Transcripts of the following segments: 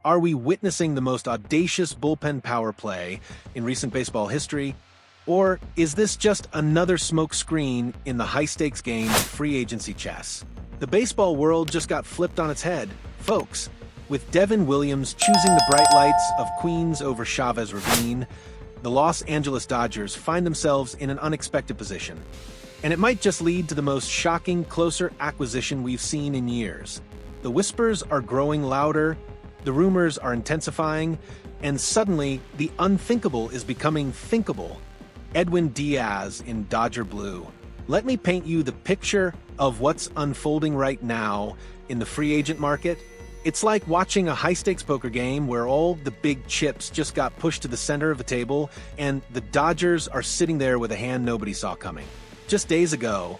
Are we witnessing the most audacious bullpen power play in recent baseball history? Or is this just another smokescreen in the high-stakes game of free agency chess? The baseball world just got flipped on its head, folks, with Devin Williams choosing the bright lights of Queens over Chavez Ravine. The Los Angeles Dodgers find themselves in an unexpected position. And it might just lead to the most shocking closer acquisition we've seen in years. The whispers are growing louder, the rumors are intensifying, and suddenly the unthinkable is becoming thinkable. Edwin Diaz in Dodger blue. Let me paint you the picture of what's unfolding right now in the free agent market. It's like watching a high-stakes poker game where all the big chips just got pushed to the center of the table, and the Dodgers are sitting there with a hand nobody saw coming. Just days ago,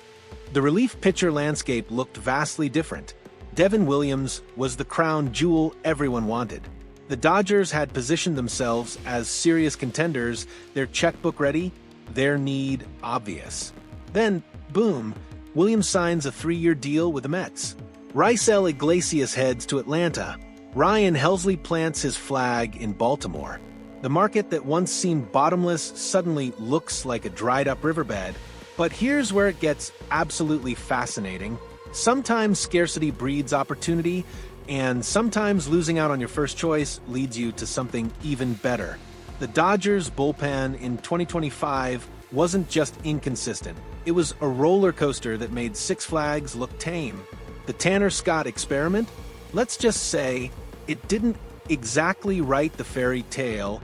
the relief pitcher landscape looked vastly different. Devin Williams was the crown jewel everyone wanted. The Dodgers had positioned themselves as serious contenders, their checkbook ready, their need obvious. Then, boom, Williams signs a 3-year deal with the Mets. Raisel Iglesias heads to Atlanta. Ryan Helsley plants his flag in Baltimore. The market that once seemed bottomless suddenly looks like a dried-up riverbed. But here's where it gets absolutely fascinating. Sometimes scarcity breeds opportunity, and sometimes losing out on your first choice leads you to something even better. The Dodgers' bullpen in 2025 wasn't just inconsistent. It was a roller coaster that made Six Flags look tame. The Tanner Scott experiment? Let's just say it didn't exactly write the fairy tale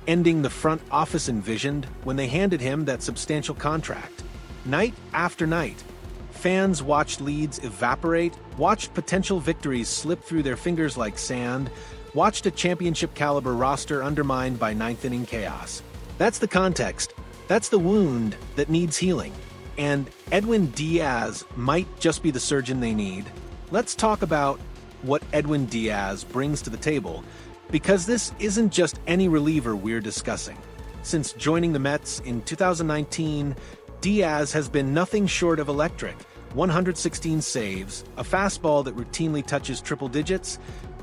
ending the front office envisioned when they handed him that substantial contract. Night after night, fans watched leads evaporate, watched potential victories slip through their fingers like sand, watched a championship-caliber roster undermined by ninth-inning chaos. That's the context. That's the wound that needs healing. And Edwin Diaz might just be the surgeon they need. Let's talk about what Edwin Diaz brings to the table, because this isn't just any reliever we're discussing. Since joining the Mets in 2019, Diaz has been nothing short of electric. 116 saves, a fastball that routinely touches triple digits,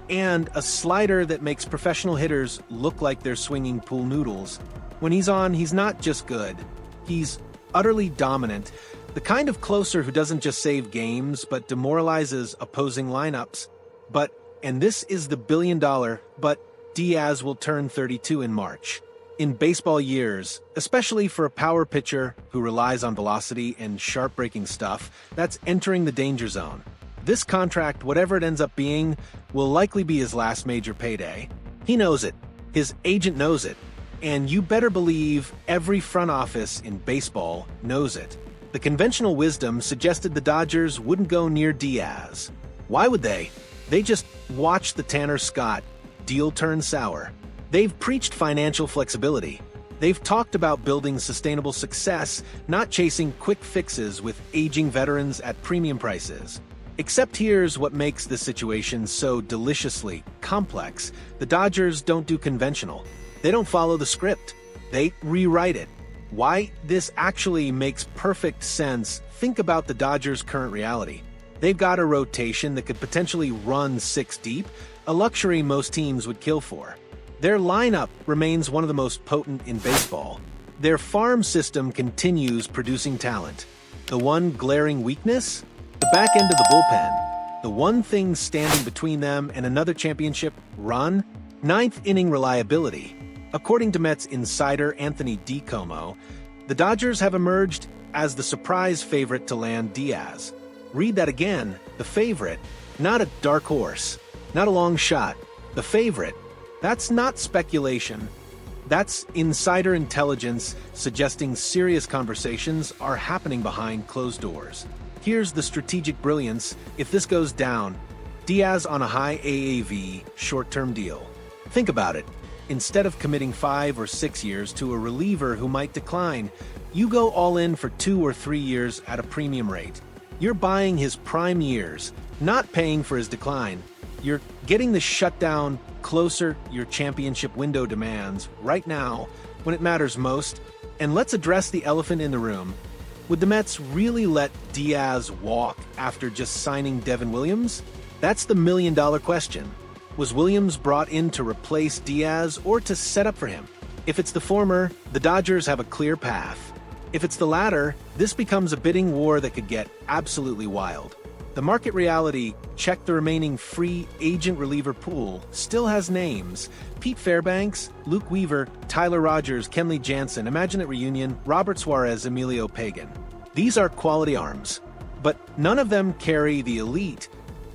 and a slider that makes professional hitters look like they're swinging pool noodles. When he's on, he's not just good. He's utterly dominant, the kind of closer who doesn't just save games but demoralizes opposing lineups. And this is the billion-dollar, but Diaz will turn 32 in March. In baseball years, especially for a power pitcher who relies on velocity and sharp-breaking stuff, that's entering the danger zone. This contract, whatever it ends up being, will likely be his last major payday. He knows it. His agent knows it. And you better believe every front office in baseball knows it. The conventional wisdom suggested the Dodgers wouldn't go near Diaz. Why would they? They just watched the Tanner Scott deal turn sour. They've preached financial flexibility. They've talked about building sustainable success, not chasing quick fixes with aging veterans at premium prices. Except here's what makes this situation so deliciously complex. The Dodgers don't do conventional. They don't follow the script. They rewrite it. Why this actually makes perfect sense, think about the Dodgers' current reality. They've got a rotation that could potentially run 6 deep, a luxury most teams would kill for. Their lineup remains one of the most potent in baseball. Their farm system continues producing talent. The one glaring weakness? The back end of the bullpen. The one thing standing between them and another championship run? Ninth-inning reliability. According to Mets insider Anthony DiComo, the Dodgers have emerged as the surprise favorite to land Diaz. Read that again, the favorite, not a dark horse, not a long shot, the favorite. That's not speculation. That's insider intelligence suggesting serious conversations are happening behind closed doors. Here's the strategic brilliance. If this goes down, Diaz on a high AAV, short-term deal. Think about it. Instead of committing 5 or 6 years to a reliever who might decline, you go all in for 2 or 3 years at a premium rate. You're buying his prime years, not paying for his decline. You're getting the shutdown closer your championship window demands right now when it matters most. And let's address the elephant in the room. Would the Mets really let Diaz walk after just signing Devin Williams? That's the million-dollar question. Was Williams brought in to replace Diaz or to set up for him? If it's the former, the Dodgers have a clear path. If it's the latter, this becomes a bidding war that could get absolutely wild. The market reality, check the remaining free agent reliever pool, still has names. Pete Fairbanks, Luke Weaver, Tyler Rogers, Kenley Jansen, Imagine It Reunion, Robert Suarez, Emilio Pagan. These are quality arms, but none of them carry the elite,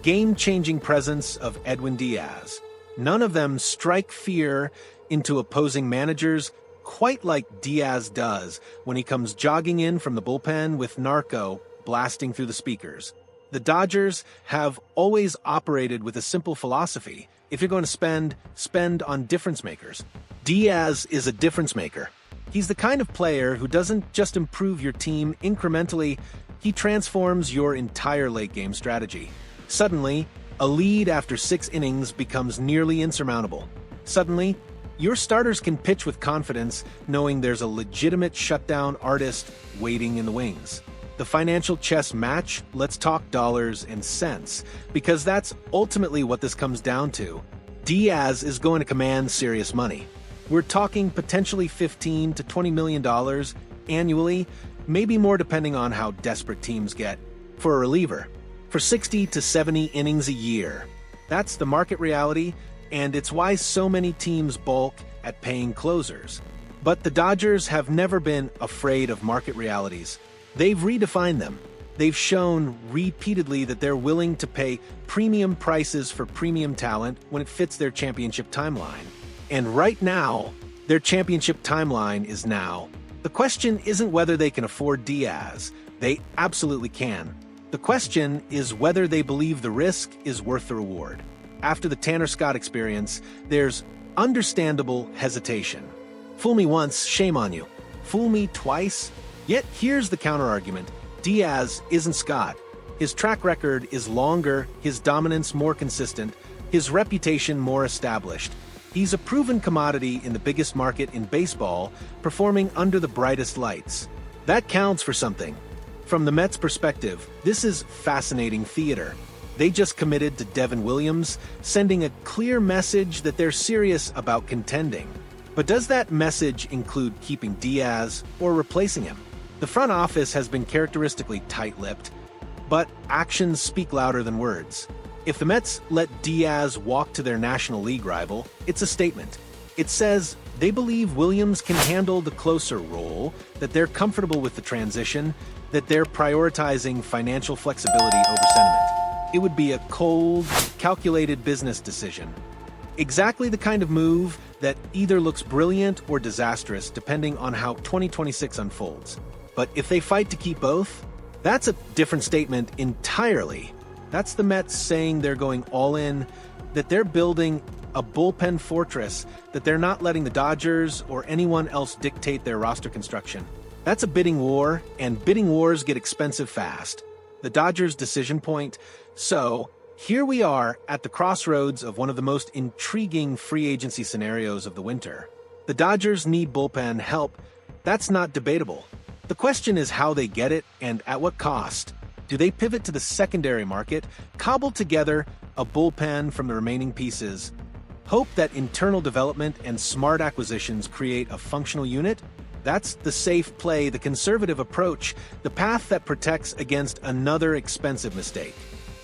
game-changing presence of Edwin Diaz. None of them strike fear into opposing managers quite like Diaz does when he comes jogging in from the bullpen with Narco blasting through the speakers. The Dodgers have always operated with a simple philosophy. If you're going to spend on difference makers. Diaz is a difference maker. He's the kind of player who doesn't just improve your team incrementally, he transforms your entire late-game strategy. Suddenly, a lead after 6 innings becomes nearly insurmountable. Suddenly, your starters can pitch with confidence, knowing there's a legitimate shutdown artist waiting in the wings. The financial chess match, let's talk dollars and cents, because that's ultimately what this comes down to. Diaz is going to command serious money. We're talking potentially $15 to $20 million annually, maybe more depending on how desperate teams get, for a reliever. For 60 to 70 innings a year. That's the market reality, and it's why so many teams balk at paying closers. But the Dodgers have never been afraid of market realities. They've redefined them. They've shown repeatedly that they're willing to pay premium prices for premium talent when it fits their championship timeline. And right now, their championship timeline is now. The question isn't whether they can afford Diaz. They absolutely can. The question is whether they believe the risk is worth the reward. After the Tanner Scott experience, there's understandable hesitation. Fool me once, shame on you. Fool me twice? Yet here's the counterargument. Diaz isn't Scott. His track record is longer, his dominance more consistent, his reputation more established. He's a proven commodity in the biggest market in baseball, performing under the brightest lights. That counts for something. From the Mets' perspective, this is fascinating theater. They just committed to Devin Williams, sending a clear message that they're serious about contending. But does that message include keeping Diaz or replacing him? The front office has been characteristically tight-lipped, but actions speak louder than words. If the Mets let Diaz walk to their National League rival, it's a statement. It says they believe Williams can handle the closer role, that they're comfortable with the transition, that they're prioritizing financial flexibility over sentiment. It would be a cold, calculated business decision. Exactly the kind of move that either looks brilliant or disastrous depending on how 2026 unfolds. But if they fight to keep both, that's a different statement entirely. That's the Mets saying they're going all in, that they're building a bullpen fortress, that they're not letting the Dodgers or anyone else dictate their roster construction. That's a bidding war, and bidding wars get expensive fast. The Dodgers' decision point. So, here we are at the crossroads of one of the most intriguing free agency scenarios of the winter. The Dodgers need bullpen help. That's not debatable. The question is how they get it and at what cost. Do they pivot to the secondary market, cobble together a bullpen from the remaining pieces, hope that internal development and smart acquisitions create a functional unit? That's the safe play, the conservative approach, the path that protects against another expensive mistake.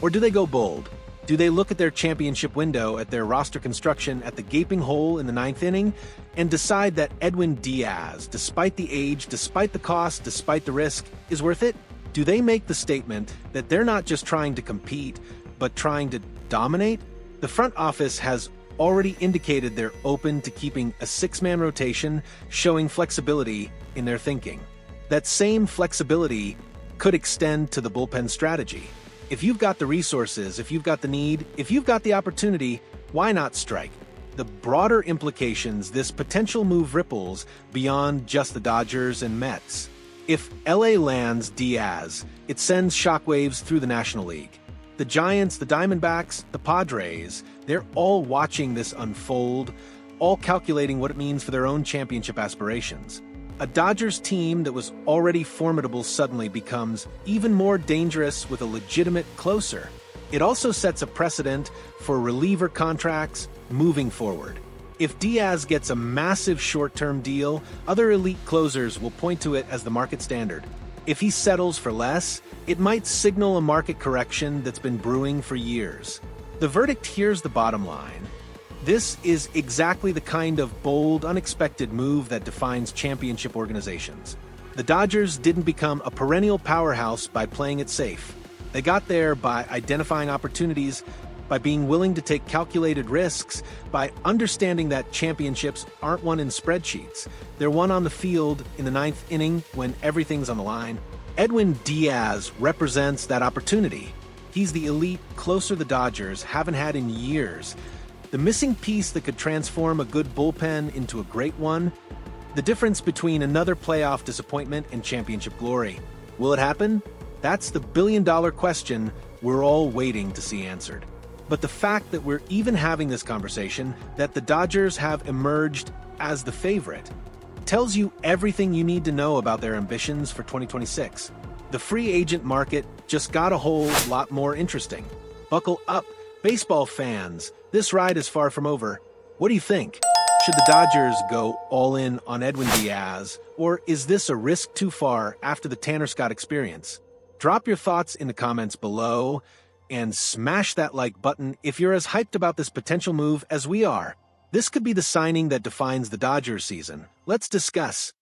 Or do they go bold? Do they look at their championship window, at their roster construction, at the gaping hole in the 9th inning, and decide that Edwin Diaz, despite the age, despite the cost, despite the risk, is worth it? Do they make the statement that they're not just trying to compete, but trying to dominate? The front office has already indicated they're open to keeping a 6-man rotation, showing flexibility in their thinking. That same flexibility could extend to the bullpen strategy. If you've got the resources, if you've got the need, if you've got the opportunity, why not strike? The broader implications this potential move ripples beyond just the Dodgers and Mets. If LA lands Diaz, it sends shockwaves through the National League. The Giants, the Diamondbacks, the Padres, they're all watching this unfold, all calculating what it means for their own championship aspirations. A Dodgers team that was already formidable suddenly becomes even more dangerous with a legitimate closer. It also sets a precedent for reliever contracts moving forward. If Diaz gets a massive short-term deal, other elite closers will point to it as the market standard. If he settles for less, it might signal a market correction that's been brewing for years. The verdict here's the bottom line. This is exactly the kind of bold, unexpected move that defines championship organizations. The Dodgers didn't become a perennial powerhouse by playing it safe. They got there by identifying opportunities, by being willing to take calculated risks, by understanding that championships aren't won in spreadsheets. They're won on the field in the ninth inning when everything's on the line. Edwin Diaz represents that opportunity. He's the elite closer the Dodgers haven't had in years. The missing piece that could transform a good bullpen into a great one. The difference between another playoff disappointment and championship glory. Will it happen? That's the billion-dollar question we're all waiting to see answered. But the fact that we're even having this conversation, that the Dodgers have emerged as the favorite, tells you everything you need to know about their ambitions for 2026. The free agent market just got a whole lot more interesting. Buckle up, baseball fans. This ride is far from over. What do you think? Should the Dodgers go all in on Edwin Diaz, or is this a risk too far after the Tanner Scott experience? Drop your thoughts in the comments below, and smash that like button if you're as hyped about this potential move as we are. This could be the signing that defines the Dodgers season. Let's discuss.